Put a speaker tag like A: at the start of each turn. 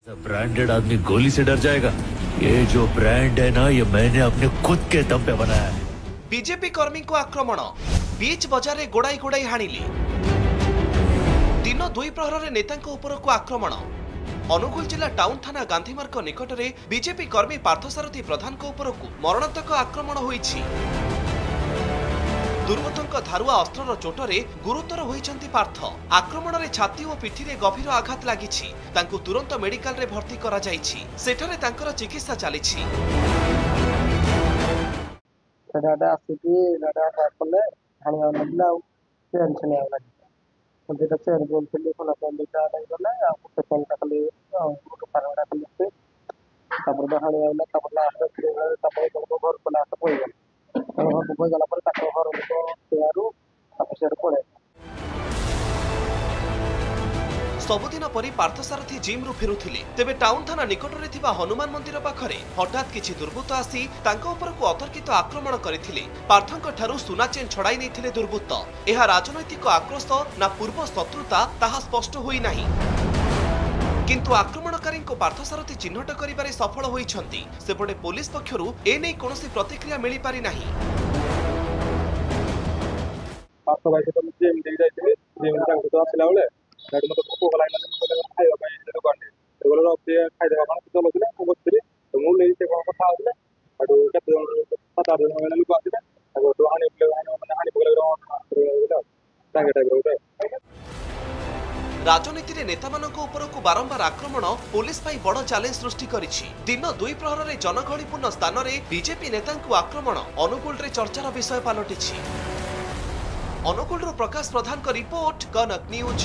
A: Branded आदमी गोली से डर जाएगा। ये जो ब्रांड है ना, ये मैंने अपने खुद के दम पे बनाया है।
B: बीजेपी कर्मी को आक्रमण बीच बजार में गोड़ाई गोड़ाई हाणिले दिन दुई प्रहर नेता उपरकू आक्रमण अनुगुल जिला टाउन थाना गांधी मार्ग निकट में बीजेपी कर्मी पार्थसारथी प्रधान उपरकू मरणांतक आक्रमण होईछि। दुर्बृत्तों धारुआ अस्त्रर चोटरे गुरुतर होइछन्ति पार्थ। आक्रमण रे छाती और पिठी रे गभीर आघात लागिछि। तांकु तुरंत मेडिकल रे भर्ती करा जाइछि। सेठारे तांकर चिकित्सा चलिछि।
C: दादा आसिकी दादा पापले हानिया नबला टेंशन आला मुझे तो चेयर बोल के लिखो ना पहले का नहीं बोला आपको पेशेंट का ले उनको परवाना कर लेते तब तो हानिया वाला तब लास्ट तब को घर को लास्ट कोई घर को गला पर तक घर को तैयारू अफिसर पड़े
B: सबुदिन परी पार्थसारथी जिम रु फेरुथिले। तेबे टाउन थाना निकट में थिबा हनुमान मंदिर पाखरे हठात किछि दुर्बृत्त आसी तांको उपरकू अतर्कित आक्रमण करथिले। पार्थंक ठारू सुना चेन छड़ाई नैथिले दुर्बृत्त। एहा राजनैतिक आक्रोश ना पूर्व शत्रुता ताहा स्पष्ट होई नाही। किंतु आक्रमणकारी पार्थसारथी चिन्हट करिबारे सफल होइछन्ति। सेपटे पुलिस पक्षरु ए नै कोनोसी प्रतिक्रिया मिली पारि नाही।
C: पार्थ भाई तो जिम दे जाइथिले जिम तांको तो आसिला बेले गाड़ी मत को गला खाଇବା ପାଇଁ ଦୋକାନରେ ଏଗୁলো ରଖି ଖାଇଦେବା କ'ଣ ଚलो ଥିଲେ ମୁଁ ବସିଥିଲି ତ ମୁଁ ନେଇ ସେ କ'ଣ କଥା ହଉଥିଲେ ଆଠୁ କେତେ ଜଣ 7-8 ଜଣ ଲୋକ ଆସିଲେ ତାକୁ ତ ହାଣି ମାନେ ହାଣି ପକେଇଲେ ତାଙ୍କେ ଟାଇପର ଗୋଟେ
B: राजनीति रे नेता मानक उपरकू बारंबार आक्रमण पुलिस पाई बड़ चैलेंज सृष्टि करिछि। दिन दुई प्रहर रे जनगहळीपूर्ण स्थान रे बीजेपी नेतांकु आक्रमण अनुकूल रे चर्चार विषय पालटिछि। अनुकूल रो प्रकाश प्रधान को रिपोर्ट कनक न्यूज।